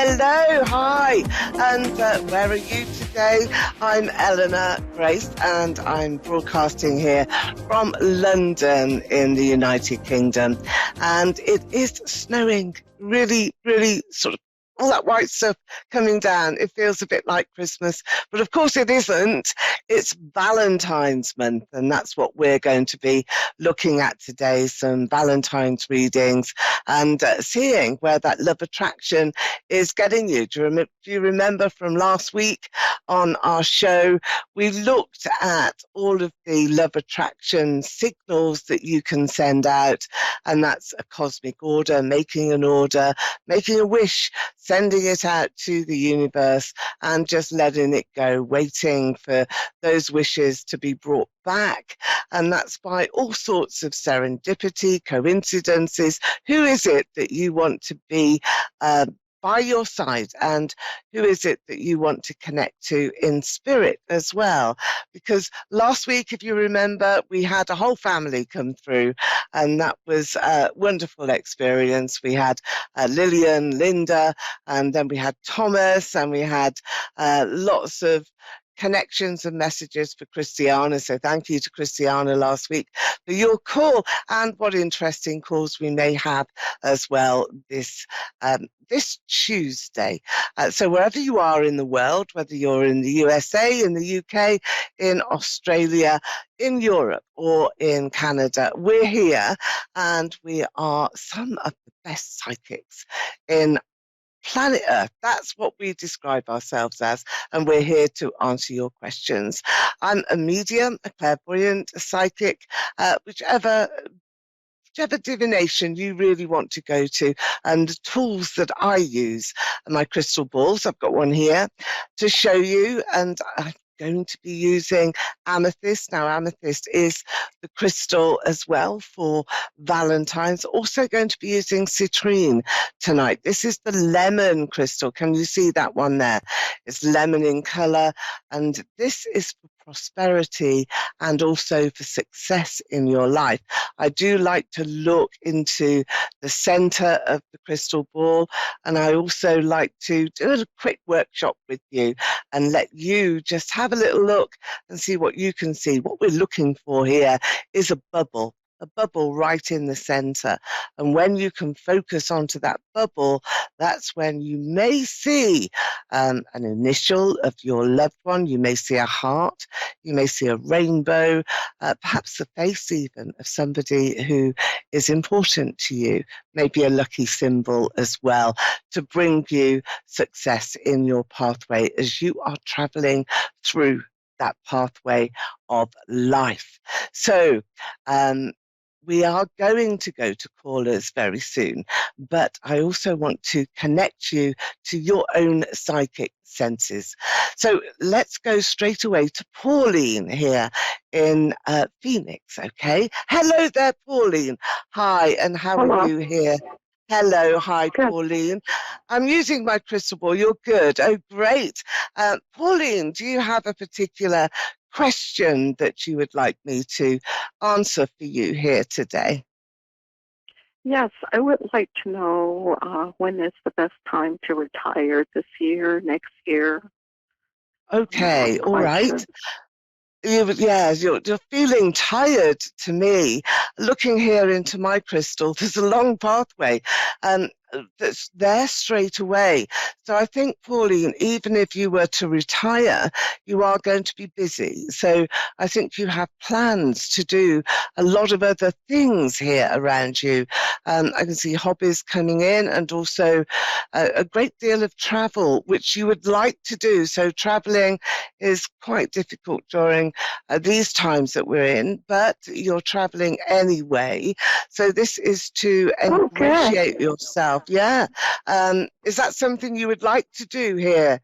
Hello, hi, and where are you today? I'm Eleanor Grace, and I'm broadcasting here from London in the United Kingdom, and it is snowing really, really sort of all that white stuff coming down. It feels a bit like Christmas, but of course it isn't. It's Valentine's month, and that's what we're going to be looking at today, some Valentine's readings and seeing where that love attraction is getting you. Do you remember from last week on our show, we looked at all of the love attraction signals that you can send out, and that's a cosmic order, making an order, making a wish, sending it out to the universe and just letting it go, waiting for those wishes to be brought back. And that's by all sorts of serendipity, coincidences. Who is it that you want to be by your side, and who is it that you want to connect to in spirit as well? Because last week, if you remember, we had a whole family come through, and that was a wonderful experience. We had Lillian, Linda, and then we had Thomas, and we had lots of connections and messages for Christiana. So thank you to Christiana last week for your call, and what interesting calls we may have as well this Tuesday. So wherever you are in the world, whether you're in the USA, in the UK, in Australia, in Europe, or in Canada, we're here, and we are some of the best psychics in planet Earth. That's what we describe ourselves as, and we're here to answer your questions. I'm a medium, a clairvoyant, a psychic, whichever divination you really want to go to. And the tools that I use are my crystal balls. I've got one here to show you, and I'm going to be using amethyst. Now, amethyst is the crystal as well for Valentine's. Also going to be using citrine tonight. This is the lemon crystal. Can you see that one there? It's lemon in color, and this is for prosperity and also for success in your life. I do like to look into the center of the crystal ball, and I also like to do a quick workshop with you and let you just have a little look and see what you can see. What we're looking for here is a bubble right in the center. And when you can focus onto that bubble, that's when you may see an initial of your loved one. You may see a heart. You may see a rainbow, perhaps the face even of somebody who is important to you. Maybe a lucky symbol as well to bring you success in your pathway as you are traveling through that pathway of life. So, we are going to go to callers very soon, but I also want to connect you to your own psychic senses. So let's go straight away to Pauline here in Phoenix, okay? Hello there, Pauline. Hi, and how Hello. are you here? Hello, hi, Good. Pauline. I'm using my crystal ball. You're good. Oh, great. Pauline, do you have a particular question that you would like me to answer for you here today? Yes, I would like to know when is the best time to retire, this year, next year? Okay, all right. You're feeling tired to me. Looking here into my crystal, there's a long pathway that's there straight away. So I think, Pauline, even if you were to retire, you are going to be busy. So I think you have plans to do a lot of other things here around you. I can see hobbies coming in, and also a great deal of travel, which you would like to do. So traveling is quite difficult during these times that we're in, but you're traveling anyway. So this is to ingratiate yourself. Yeah. Is that something you would like to do here?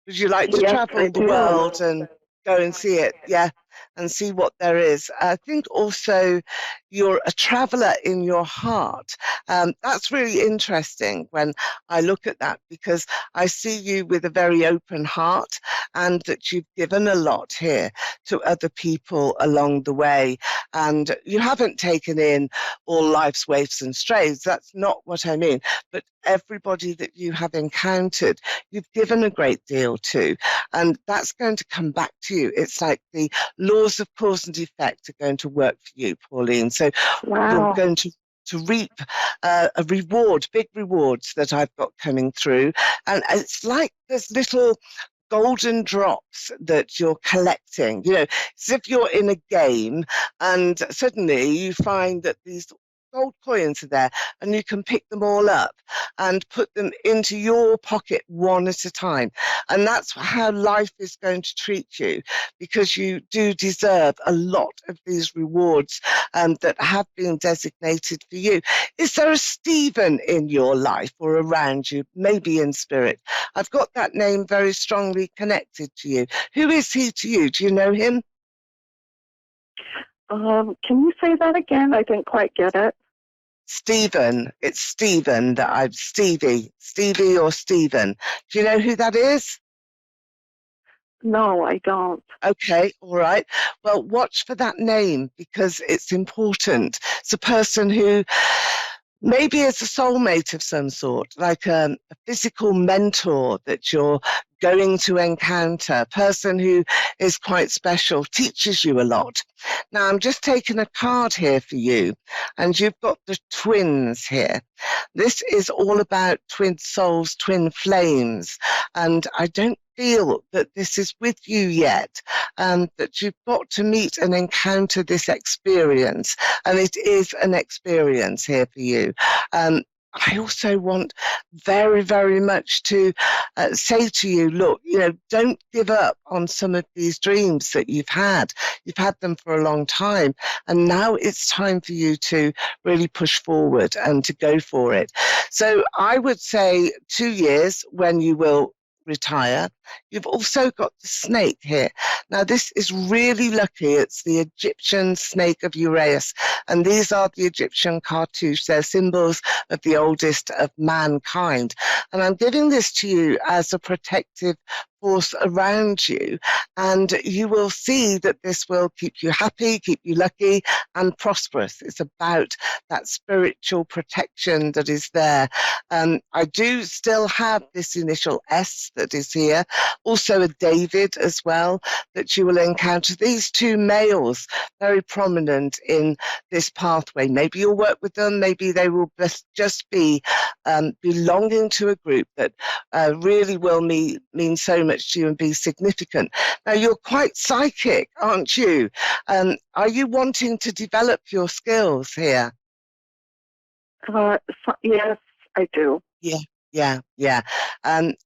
Would you like to travel the world and go and see it? Yeah. And see what there is. I think also you're a traveler in your heart. That's really interesting when I look at that, because I see you with a very open heart, and that you've given a lot here to other people along the way. and you haven't taken in all life's waifs and strays. That's not what I mean. But everybody that you have encountered, you've given a great deal to, and that's going to come back to you. It's like the laws of cause and effect are going to work for you, Pauline. So you're Wow. going to reap a reward, big rewards that I've got coming through. And it's like there's little golden drops that you're collecting. You know, as if you're in a game and suddenly you find that these gold coins are there and you can pick them all up and put them into your pocket one at a time. And that's how life is going to treat you, because you do deserve a lot of these rewards that have been designated for you. Is there a Stephen in your life or around you, maybe in spirit? I've got that name very strongly connected to you. Who is he to you? Do you know him? Can you say that again? I didn't quite get it. Stephen. It's Stephen that I've Stevie or Stephen. Do you know who that is? No, I don't. Okay, all right. Well, watch for that name because it's important. It's a person who maybe is a soulmate of some sort, like a physical mentor that you're going to encounter, a person who is quite special, teaches you a lot. Now, I'm just taking a card here for you, and you've got the twins here. This is all about twin souls, twin flames, and I don't feel that this is with you yet, that you've got to meet and encounter this experience, and it is an experience here for you. I also want very, very much to say to you, look, you know, don't give up on some of these dreams that you've had. You've had them for a long time, and now it's time for you to really push forward and to go for it. So I would say 2 years when you will retire. You've also got the snake here. Now, this is really lucky. It's the Egyptian snake of Uraeus, and these are the Egyptian cartouche. They're symbols of the oldest of mankind. And I'm giving this to you as a protective force around you, and you will see that this will keep you happy, keep you lucky and prosperous. It's about that spiritual protection that is there. I do still have this initial S that is here, also a David as well that you will encounter. These two males very prominent in this pathway. Maybe you'll work with them, maybe they will just be belonging to a group that really will mean so much to you and be significant. Now, you're quite psychic, aren't you? Are you wanting to develop your skills here? Yes, I do. Yeah.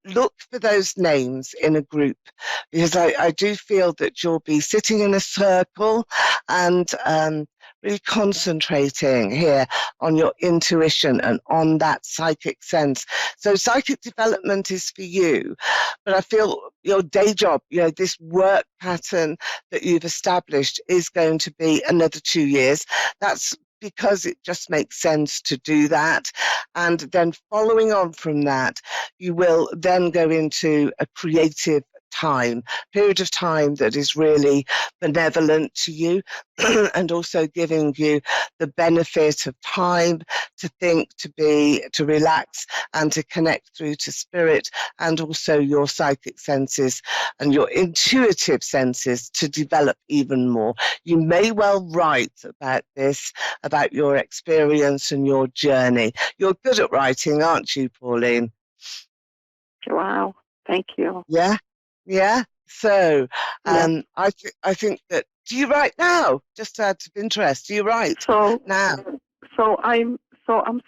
Look for those names in a group, because I do feel that you'll be sitting in a circle and really concentrating here on your intuition and on that psychic sense. So psychic development is for you, but I feel your day job, you know, this work pattern that you've established is going to be another 2 years. That's because it just makes sense to do that. And then following on from that, you will then go into a creative period of time that is really benevolent to you and also giving you the benefit of time to think, to relax and to connect through to spirit, and also your psychic senses and your intuitive senses to develop even more. You may well write about this, about your experience and your journey. You're good at writing, aren't you, Pauline? Wow. Thank you. Yeah. So, Yes. I think that. Do you write now? Just out of interest, do you write now? So I'm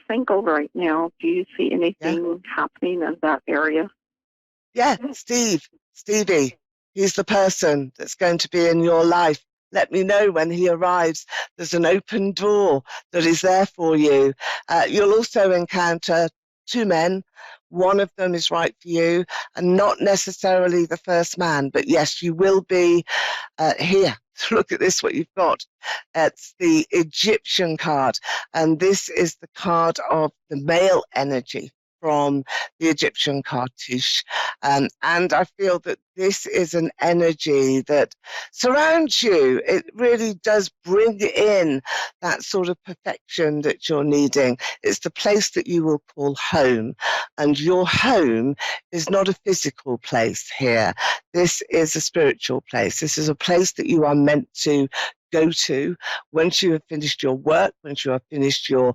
single right now. Do you see Yeah. anything happening in that area? Yeah, Stevie. He's the person that's going to be in your life. Let me know when he arrives. There's an open door that is there for you. You'll also encounter 2 men. One of them is right for you, and not necessarily the first man, but yes, you will be here. Look at this, what you've got. It's the Egyptian card, and this is the card of the male energy from the Egyptian cartouche. And I feel that this is an energy that surrounds you. It really does bring in that sort of perfection that you're needing. It's the place that you will call home. And your home is not a physical place here. This is a spiritual place. This is a place that you are meant to go to once you have finished your work, once you have finished your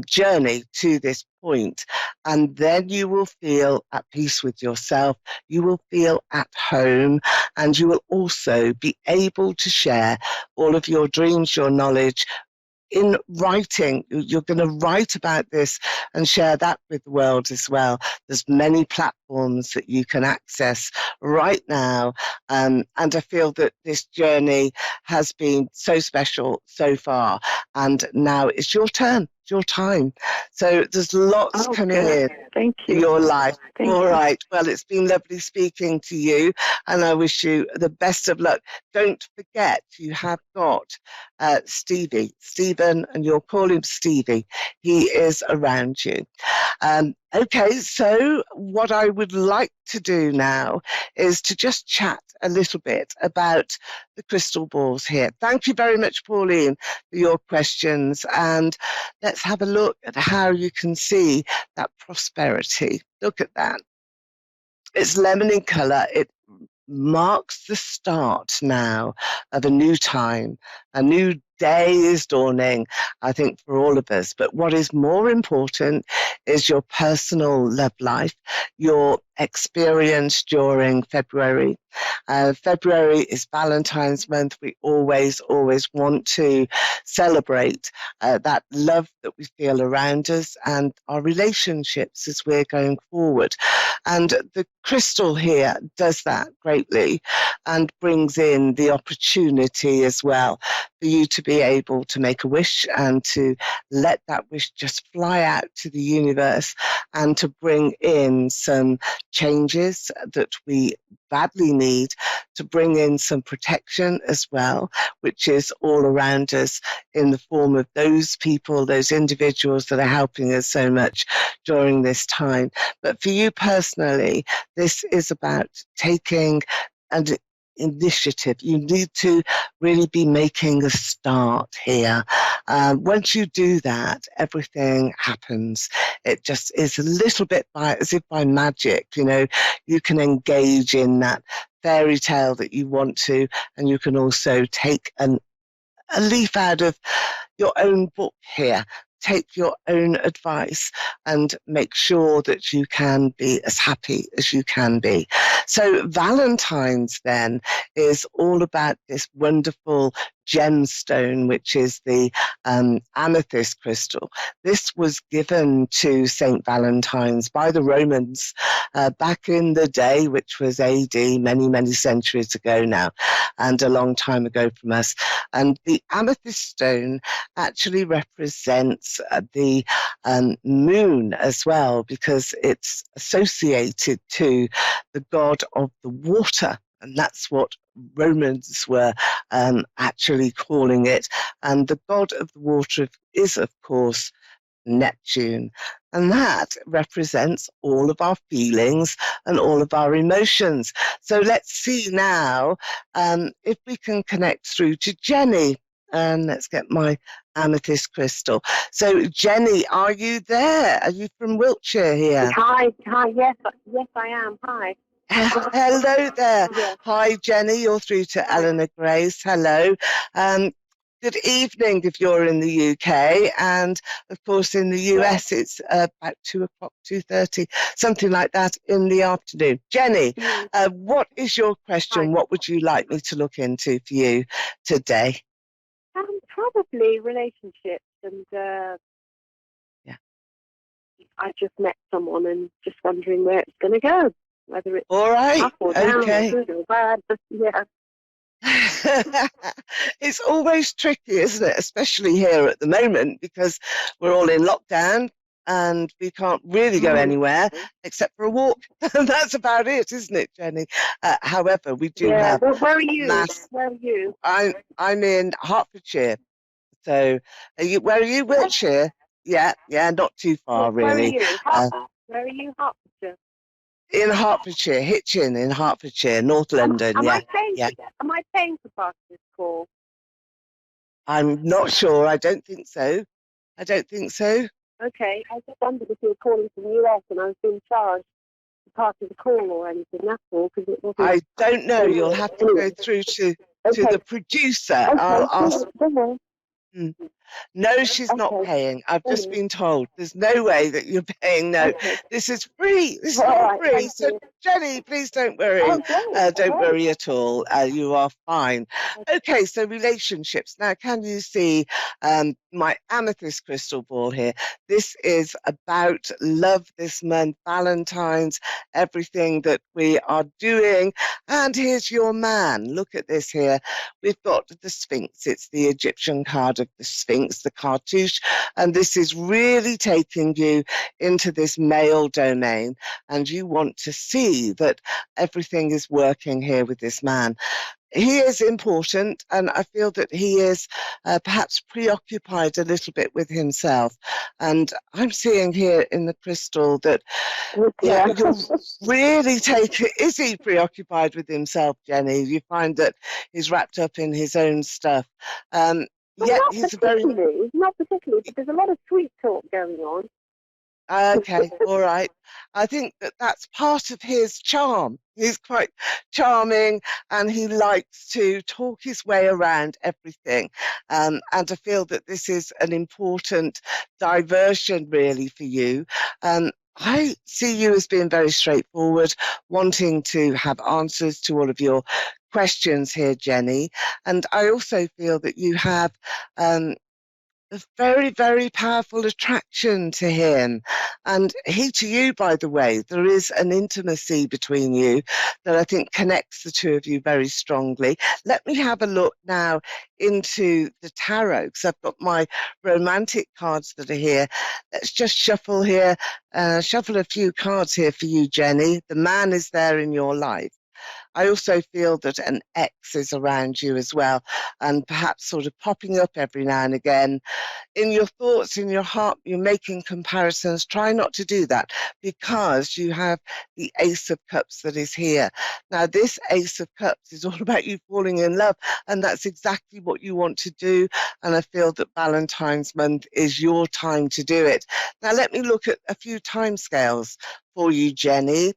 journey to this point. And then you will feel at peace with yourself. You will feel at home, and you will also be able to share all of your dreams, your knowledge, in writing. You're going to write about this and share that with the world as well. There's many platforms that you can access right now. And I feel that this journey has been so special so far. And now it's your turn, it's your time. So there's lots coming in. Thank you. Your life. Thank All you. right. Well, it's been lovely speaking to you, and I wish you the best of luck. Don't forget, you have got Stephen, and you'll call him Stevie. He is around you. Okay, so what I would like to do now is to just chat a little bit about the crystal balls here. Thank you very much, Pauline, for your questions. And let's have a look at how you can see that prosperity. Look at that. It's lemon in colour. It marks the start now of a new time. A new day is dawning, I think, for all of us. But what is more important is your personal love life, your experience during February. February is Valentine's month. We always want to celebrate that love that we feel around us and our relationships as we're going forward. And the crystal here does that greatly and brings in the opportunity as well for you to be able to make a wish and to let that wish just fly out to the universe and to bring in some changes that we badly need, to bring in some protection as well, which is all around us in the form of those people, those individuals that are helping us so much during this time. But for you personally, this is about taking an initiative. You need to really be making a start here. Once you do that, everything happens. It just is a little bit as if by magic, you know, you can engage in that fairy tale that you want to, and you can also take a leaf out of your own book here. Take your own advice and make sure that you can be as happy as you can be. So Valentine's then is all about this wonderful gemstone, which is the amethyst crystal. This was given to Saint Valentine's by the Romans back in the day, which was AD, many centuries ago now, and a long time ago from us. And the amethyst stone actually represents the moon as well, because it's associated to the god of the water. And that's what Romans were actually calling it. And the god of the water is, of course, Neptune. And that represents all of our feelings and all of our emotions. So let's see now if we can connect through to Jenny. And let's get my amethyst crystal. So Jenny, are you there? Are you from Wiltshire here? Hi, yes, I am. Hi. Hello there. Yes. Hi, Jenny. You're through to Eleanor Grace. Hello. Good evening if you're in the UK. And of course, in the US, it's about 2 o'clock, 2:30, something like that in the afternoon. Jenny, what is your question? Hi. What would you like me to look into for you today? Probably relationships, and Yeah. I just met someone and just wondering where it's going to go, whether it's All right. up or down, Okay. or good or bad. But yeah. It's always tricky, isn't it? Especially here at the moment, because we're all in lockdown and we can't really go anywhere except for a walk. That's about it, isn't it, Jenny? However, we do have. Well, where are you? Where are you? I'm in Hertfordshire. So, where are you? Wiltshire? Yeah, not too far, Where are really. you? Where are you? Hertfordshire. In Hertfordshire, Hitchin in Hertfordshire, North London. Am Yeah, I paying yeah. am I paying for part of this call? I'm not sure. I don't think so. I don't think so. Okay, I just wondered if you were calling from the US and I was being charged for part of the call or anything. That's all, because it wasn't. I don't know. You'll have to go Anyway, through to okay, the producer. I'll okay, ask. don't worry. No, she's not Okay, paying. I've just been told. There's no way that you're paying. No, okay. this is free. This is All all right, free. thank So, you. Jenny, please don't worry. Oh, great. Don't worry at all. You are fine. Okay, so relationships. Now, can you see my amethyst crystal ball here? This is about love this month, Valentine's, everything that we are doing. And here's your man. Look at this here. We've got the Sphinx. It's the Egyptian card of the Sphinx, the cartouche. And this is really taking you into this male domain. And you want to see that everything is working here with this man. He is important, and I feel that he is perhaps preoccupied a little bit with himself. And I'm seeing here in the crystal that, yeah, you're really taking, is he preoccupied with himself, Jenny? You find that he's wrapped up in his own stuff. Well, Yet not he's particularly, but there's a lot of sweet talk going on. Okay, all right. I think that that's part of his charm. He's quite charming and he likes to talk his way around everything. And I feel that this is an important diversion, really, for you. I see you as being very straightforward, wanting to have answers to all of your questions here, Jenny. And I also feel that you have a very, very powerful attraction to him. And he to you, by the way. There is an intimacy between you that I think connects the two of you very strongly. Let me have a look now into the tarot, because I've got my romantic cards that are here. Let's just shuffle here, shuffle a few cards here for you, Jenny. The man is there in your life. I also feel that an X is around you as well, and perhaps sort of popping up every now and again. In your thoughts, in your heart, you're making comparisons. Try not to do that, because you have the Ace of Cups that is here. Now, this Ace of Cups is all about you falling in love, and that's exactly what you want to do. And I feel that Valentine's month is your time to do it. Now, let me look at a few timescales for you, Jenny.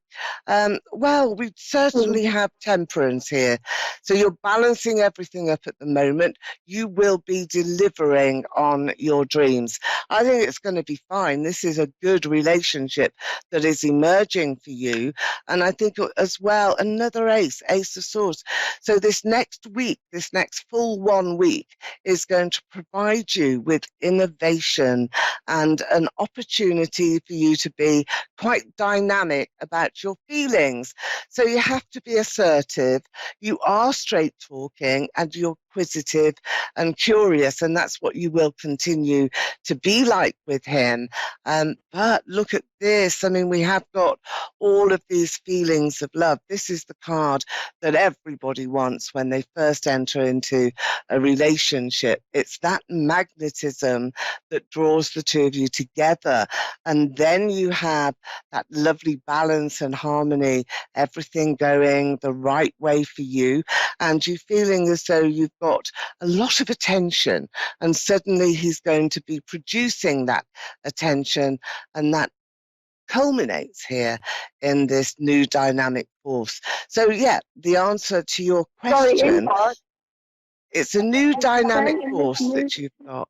Well, we certainly have temperance here. So you're balancing everything up at the moment. You will be delivering on your dreams. I think it's going to be fine. This is a good relationship that is emerging for you. And I think as well, another ace, Ace of Swords. So this next week, this next full 1 week is going to provide you with innovation and an opportunity for you to be quite dynamic about your feelings. So you have to be assertive. You are straight talking and you're inquisitive and curious, and that's what you will continue to be like with him. But look at this. I mean, we have got all of these feelings of love. This is the card that everybody wants when they first enter into a relationship. It's that magnetism that draws the two of you together. And then you have that lovely balance and harmony, everything going the right way for you. And you feeling as though you've got a lot of attention, and suddenly he's going to be producing that attention, and that culminates here in this new dynamic force. So yeah, the answer to your question, it's a new dynamic force that you've got.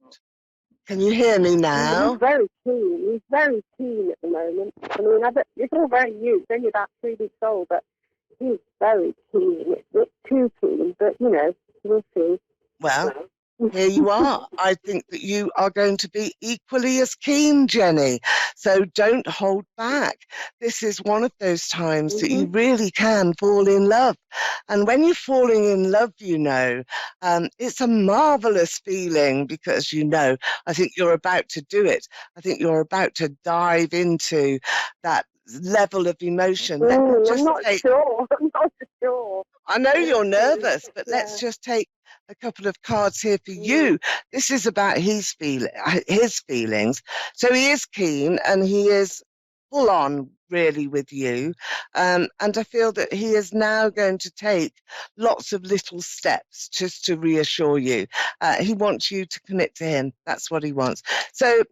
Can you hear me now? He's very keen. He's very keen at the moment. I mean, it's all very new. It's only about 3 weeks old, but he's very keen. It's too keen, but we'll see. Well, here you are. I think that you are going to be equally as keen, Jenny. So don't hold back. This is one of those times that you really can fall in love. And when you're falling in love, it's a marvelous feeling, because I think you're about to do it. I think you're about to dive into that level of emotion. I'm not sure. I know you're nervous, but let's just take a couple of cards here for you. This is about his feelings. So he is keen and he is full on really with you. And I feel that he is now going to take lots of little steps just to reassure you. He wants you to commit to him. That's what he wants. So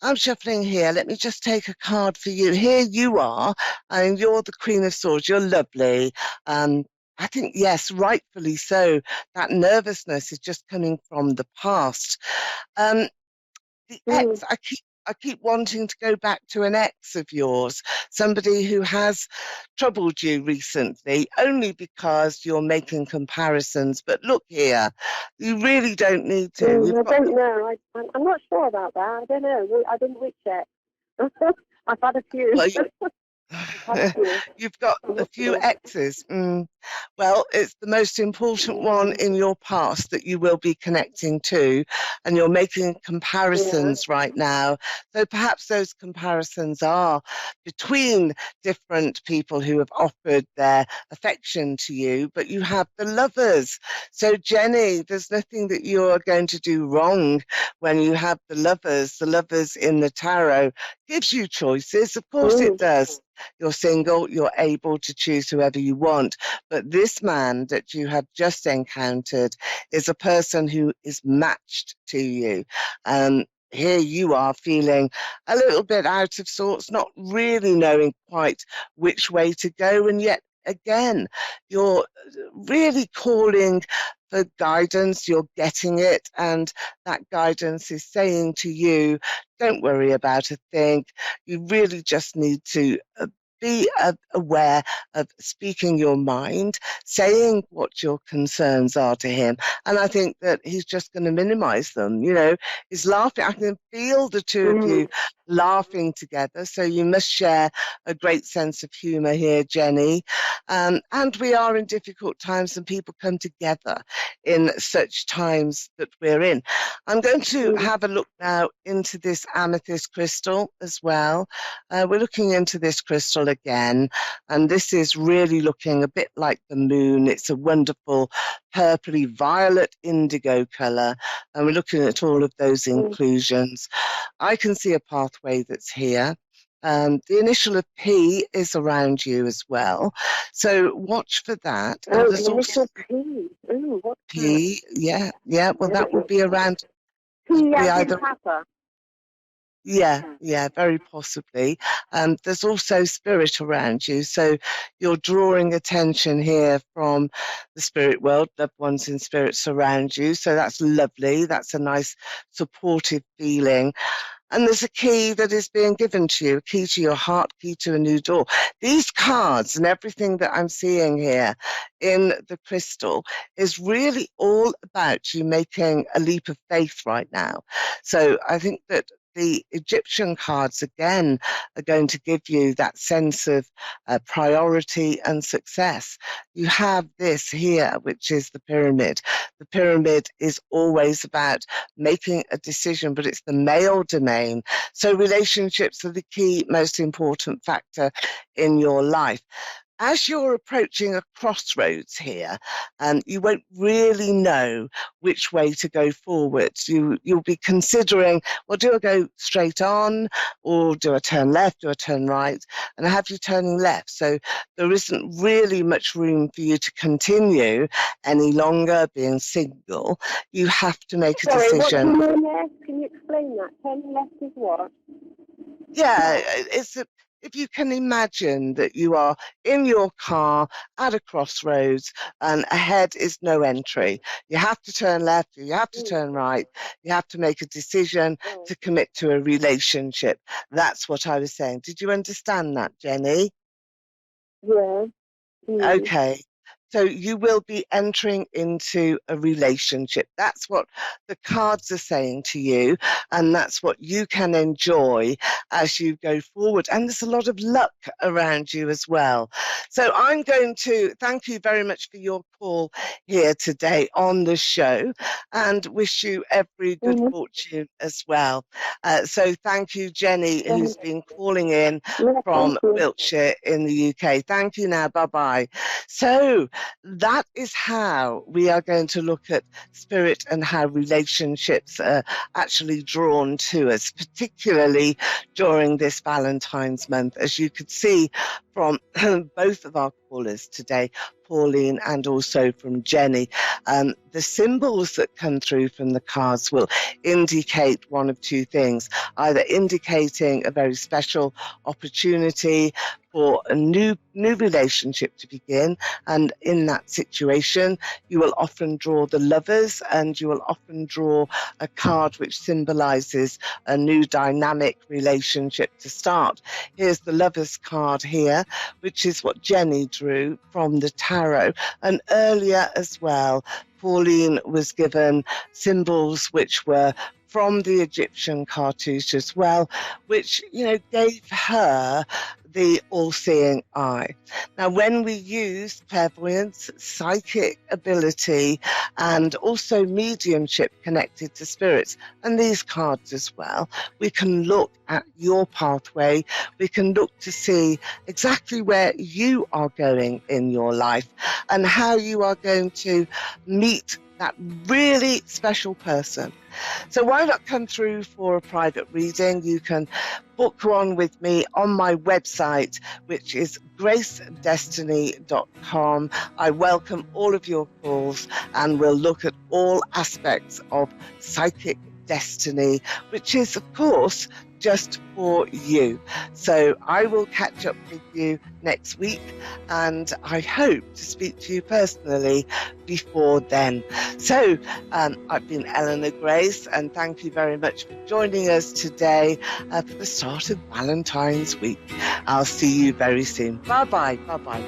I'm shuffling here. Let me just take a card for you. Here you are, and you're the Queen of Swords. You're lovely. I think, yes, rightfully so. That nervousness is just coming from the past. Um, the ex, I keep wanting to go back to an ex of yours, somebody who has troubled you recently, only because you're making comparisons. But look here, you really don't need to. I don't know. I'm not sure about that. I don't know. I didn't reach yet. I've had a few. Well, you've got a few exes. Well, it's the most important one in your past that you will be connecting to, and you're making comparisons right now. So perhaps those comparisons are between different people who have offered their affection to you, but you have the lovers. So Jenny, there's nothing that you are going to do wrong when you have the lovers. The lovers in the tarot gives you choices. Of course it does. You're single, you're able to choose whoever you want. But this man that you have just encountered is a person who is matched to you. Here you are feeling a little bit out of sorts, not really knowing quite which way to go. And yet again, you're really calling for guidance, you're getting it, and that guidance is saying to you, don't worry about a thing. You really just need to be aware of speaking your mind, saying what your concerns are to him. And I think that he's just going to minimize them. You know, he's laughing. I can feel the two of you laughing together. So you must share a great sense of humor here, Jenny. And we are in difficult times, and people come together in such times that we're in. I'm going to have a look now into this amethyst crystal as well. We're looking into this crystal again, and this is really looking a bit like the moon. It's a wonderful purpley violet indigo color, and we're looking at all of those inclusions. I can see a pathway that's here. The initial of P is around you as well, so watch for that. Oh, the initial P. Ooh, what's P, that? yeah. Well, that would be around. P as Either. in Papa. Yeah, very possibly. There's also spirit around you, so you're drawing attention here from the spirit world. Loved ones in spirit surround you, so that's lovely. That's a nice supportive feeling. And there's a key that is being given to you, a key to your heart, key to a new door. These cards and everything that I'm seeing here in the crystal is really all about you making a leap of faith right now. So I think that the Egyptian cards, again, are going to give you that sense of priority and success. You have this here, which is the pyramid. The pyramid is always about making a decision, but it's the male domain. So relationships are the key, most important factor in your life. As you're approaching a crossroads here, you won't really know which way to go forwards. You'll be considering, well, do I go straight on, or do I turn left, do I turn right? And I have you turning left. So there isn't really much room for you to continue any longer being single. You have to make a decision. What do you mean there? Can you explain that? Turning left is what? Yeah, if you can imagine that you are in your car at a crossroads and ahead is no entry. You have to turn left, you have to turn right, you have to make a decision to commit to a relationship. That's what I was saying. Did you understand that, Jenny? Yeah. Okay. So you will be entering into a relationship. That's what the cards are saying to you, and that's what you can enjoy as you go forward. And there's a lot of luck around you as well. So I'm going to thank you very much for your call here today on the show, and wish you every good fortune as well. So thank you, Jenny, who's been calling in from Wiltshire in the UK. Thank you now. Bye-bye. So that is how we are going to look at spirit and how relationships are actually drawn to us, particularly during this Valentine's month. As you could see from both of our callers today, Pauline and also from Jenny, the symbols that come through from the cards will indicate one of two things, either indicating a very special opportunity for a new relationship to begin, and in that situation you will often draw the Lovers, and you will often draw a card which symbolizes a new dynamic relationship to start. Here's the Lovers card here, which is what Jenny drew from the tarot, and earlier as well Pauline was given symbols which were from the Egyptian cartouche as well, which, you know, gave her the all-seeing eye. Now, when we use clairvoyance, psychic ability, and also mediumship connected to spirits, and these cards as well, we can look at your pathway. We can look to see exactly where you are going in your life and how you are going to meet that really special person. So why not come through for a private reading? You can book one with me on my website, which is gracedestiny.com. I welcome all of your calls, and we'll look at all aspects of psychic destiny, which is, of course, just for you. So I will catch up with you next week, and I hope to speak to you personally before then. So I've been Eleanor Grace, and thank you very much for joining us today for the start of Valentine's week. I'll see you very soon. Bye-bye. Bye-bye.